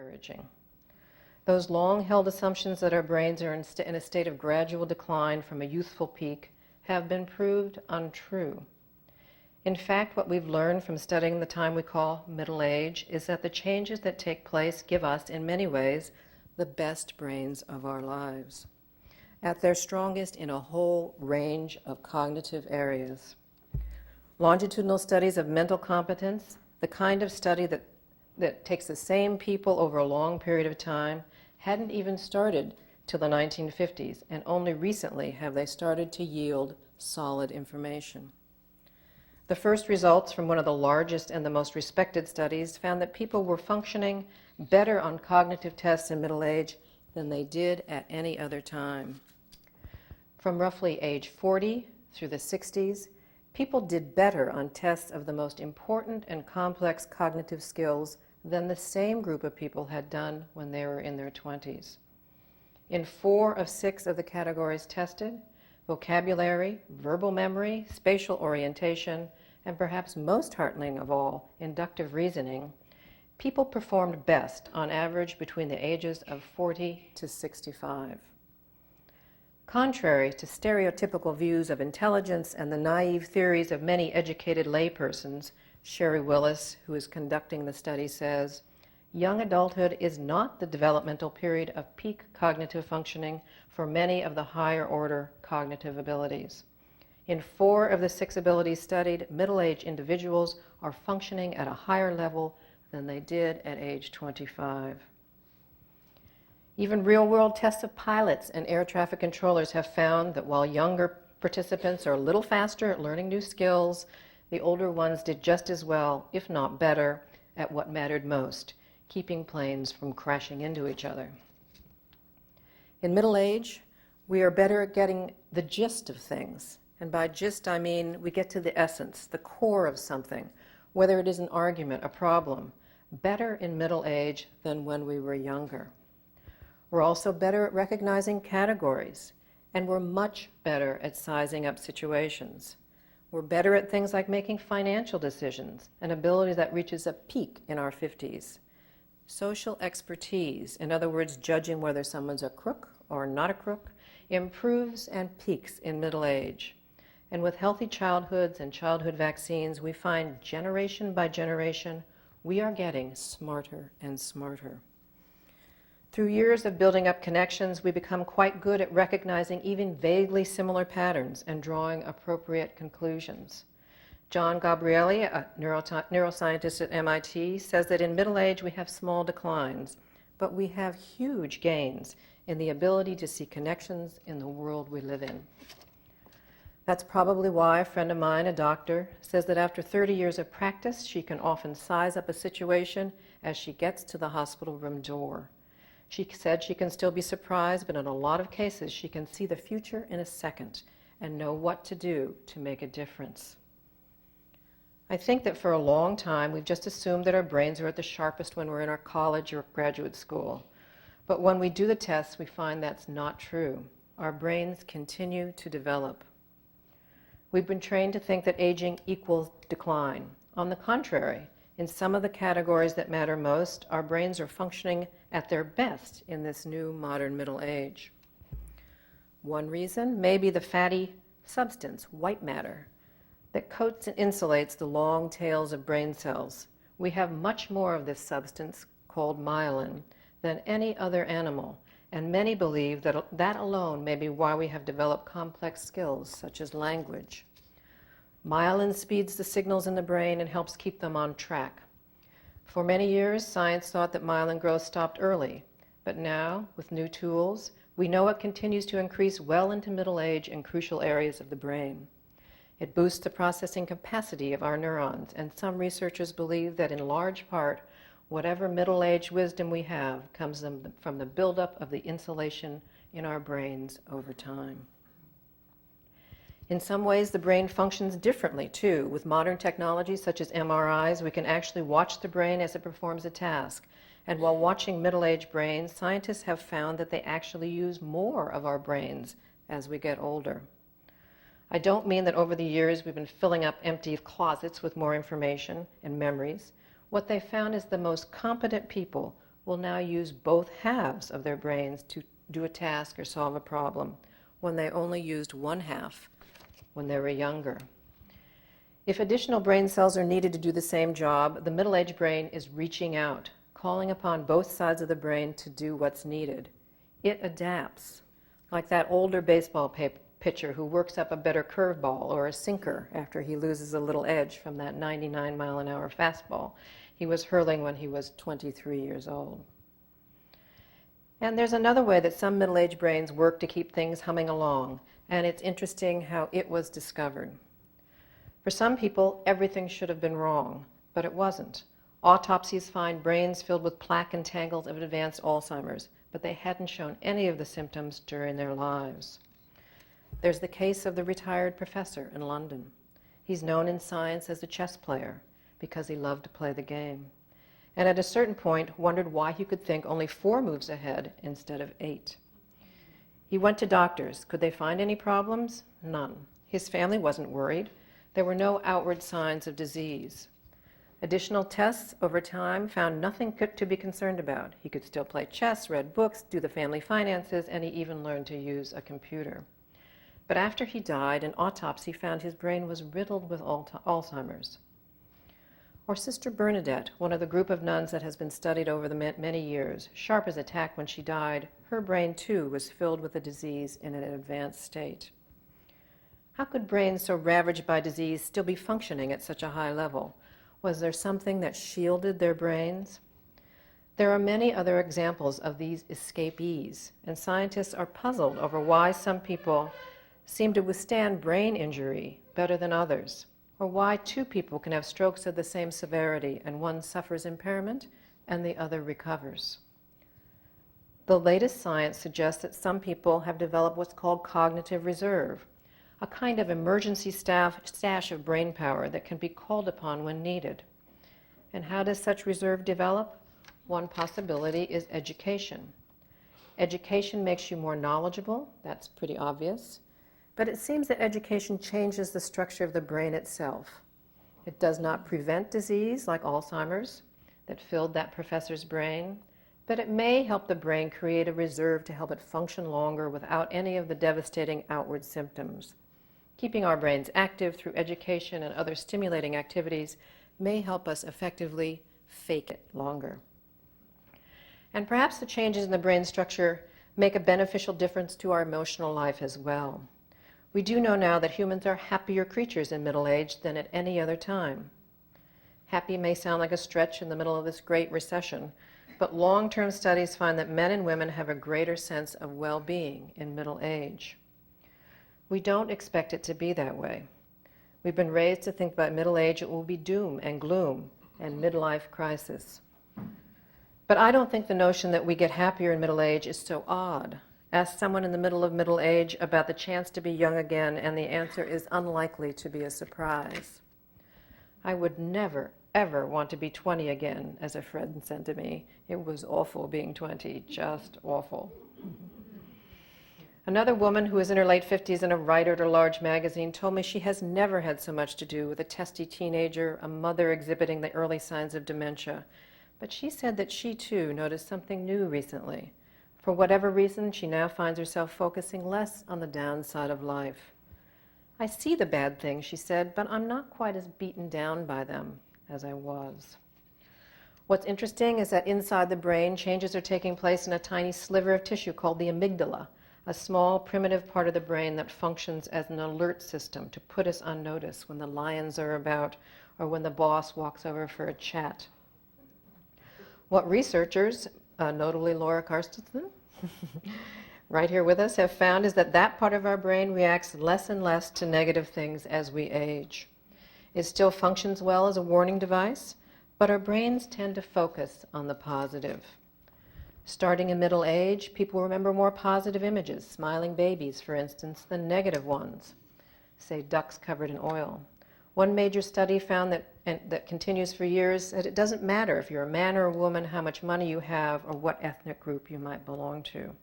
encouraging. Those long-held assumptions that our brains are in a state of gradual decline from a youthful peak have been proved untrue. In fact, what we've learned from studying the time we call middle age is that the changes that take place give us, in many ways, the best brains of our lives, at their strongest in a whole range of cognitive areas. Longitudinal studies of mental competence, the kind of study that takes the same people over a long period of time, hadn't even started till the 1950s, and only recently have they started to yield solid information. The first results from one of the largest and the most respected studies found that people were functioning better on cognitive tests in middle age than they did at any other time. From roughly age 40 through the 60s, people did better on tests of the most important and complex cognitive skills than the same group of people had done when they were in their 20s. In 4 of 6 of the categories tested, vocabulary, verbal memory, spatial orientation, and perhaps most heartening of all, inductive reasoning, people performed best on average between the ages of 40 to 65. Contrary to stereotypical views of intelligence and the naive theories of many educated laypersons, Sherry Willis, who is conducting the study, says, young adulthood is not the developmental period of peak cognitive functioning for many of the higher order cognitive abilities. In 4 of the 6 abilities studied, middle-aged individuals are functioning at a higher level than they did at age 25. Even real-world tests of pilots and air traffic controllers have found that while younger participants are a little faster at learning new skills, the older ones did just as well, if not better, at what mattered most, keeping planes from crashing into each other. In middle age, we are better at getting the gist of things. And by gist, I mean we get to the essence, the core of something, whether it is an argument, a problem, better in middle age than when we were younger. We're also better at recognizing categories, and we're much better at sizing up situations. We're better at things like making financial decisions, an ability that reaches a peak in our 50s. Social expertise, in other words, judging whether someone's a crook or not a crook, improves and peaks in middle age. And with healthy childhoods and childhood vaccines, we find generation by generation, we are getting smarter and smarter. Through years of building up connections, we become quite good at recognizing even vaguely similar patterns and drawing appropriate conclusions. John Gabrielli, a neuroscientist at MIT, says that in middle age we have small declines, but we have huge gains in the ability to see connections in the world we live in. That's probably why a friend of mine, a doctor, says that after 30 years of practice, she can often size up a situation as she gets to the hospital room door. She said she can still be surprised, but in a lot of cases, she can see the future in a second and know what to do to make a difference. I think that for a long time, we've just assumed that our brains are at the sharpest when we're in our college or graduate school. But when we do the tests, we find that's not true. Our brains continue to develop. We've been trained to think that aging equals decline. On the contrary, in some of the categories that matter most, our brains are functioning at their best in this new modern middle age. One reason may be the fatty substance, white matter, that coats and insulates the long tails of brain cells. We have much more of this substance, called myelin, than any other animal, and many believe that that alone may be why we have developed complex skills such as language. Myelin speeds the signals in the brain and helps keep them on track. For many years, science thought that myelin growth stopped early, but now, with new tools, we know it continues to increase well into middle age in crucial areas of the brain. It boosts the processing capacity of our neurons, and some researchers believe that in large part, whatever middle-aged wisdom we have comes from the buildup of the insulation in our brains over time. In some ways, the brain functions differently, too. With modern technologies such as MRIs, we can actually watch the brain as it performs a task. And while watching middle-aged brains, scientists have found that they actually use more of our brains as we get older. I don't mean that over the years we've been filling up empty closets with more information and memories. What they found is the most competent people will now use both halves of their brains to do a task or solve a problem, when they only used one half when they were younger. If additional brain cells are needed to do the same job, the middle-aged brain is reaching out, calling upon both sides of the brain to do what's needed. It adapts, like that older baseball pitcher who works up a better curveball or a sinker after he loses a little edge from that 99-mile-an-hour fastball he was hurling when he was 23 years old. And there's another way that some middle-aged brains work to keep things humming along, and it's interesting how it was discovered. For some people, everything should have been wrong, but it wasn't. Autopsies find brains filled with plaque and tangles of advanced Alzheimer's, but they hadn't shown any of the symptoms during their lives. There's the case of the retired professor in London. He's known in science as a chess player because he loved to play the game, and at a certain point wondered why he could think only 4 moves ahead instead of 8. He went to doctors. Could they find any problems? None. His family wasn't worried. There were no outward signs of disease. Additional tests over time found nothing to be concerned about. He could still play chess, read books, do the family finances, and he even learned to use a computer. But after he died, an autopsy found his brain was riddled with Alzheimer's. Or Sister Bernadette, one of the group of nuns that has been studied over the many years, sharp as a tack when she died, her brain too was filled with the disease in an advanced state. How could brains so ravaged by disease still be functioning at such a high level? Was there something that shielded their brains? There are many other examples of these escapees, and scientists are puzzled over why some people seem to withstand brain injury better than others, or why 2 people can have strokes of the same severity and one suffers impairment and the other recovers. The latest science suggests that some people have developed what's called cognitive reserve, a kind of emergency stash of brain power that can be called upon when needed. And how does such reserve develop? One possibility is education. Education makes you more knowledgeable, that's pretty obvious. But it seems that education changes the structure of the brain itself. It does not prevent disease like Alzheimer's that filled that professor's brain, but it may help the brain create a reserve to help it function longer without any of the devastating outward symptoms. Keeping our brains active through education and other stimulating activities may help us effectively fake it longer. And perhaps the changes in the brain structure make a beneficial difference to our emotional life as well. We do know now that humans are happier creatures in middle age than at any other time. Happy may sound like a stretch in the middle of this great recession, but long-term studies find that men and women have a greater sense of well-being in middle age. We don't expect it to be that way. We've been raised to think by middle age it will be doom and gloom and midlife crisis. But I don't think the notion that we get happier in middle age is so odd. Ask someone in the middle of middle age about the chance to be young again, and the answer is unlikely to be a surprise. I would never, ever want to be 20 again, as a friend said to me. It was awful being 20, just awful. Another woman who is in her late 50s and a writer at a large magazine told me she has never had so much to do with a testy teenager, a mother exhibiting the early signs of dementia. But she said that she too noticed something new recently. For whatever reason, she now finds herself focusing less on the downside of life. I see the bad things, she said, but I'm not quite as beaten down by them as I was. What's interesting is that inside the brain, changes are taking place in a tiny sliver of tissue called the amygdala, a small primitive part of the brain that functions as an alert system to put us on notice when the lions are about or when the boss walks over for a chat. What researchers, notably Laura Carstensen, right here with us, have found is that that part of our brain reacts less and less to negative things as we age. It still functions well as a warning device, but our brains tend to focus on the positive. Starting in middle age, people remember more positive images, smiling babies, for instance, than negative ones, say ducks covered in oil. One major study found that continues for years it doesn't matter if you're a man or a woman, how much money you have, or what ethnic group you might belong to.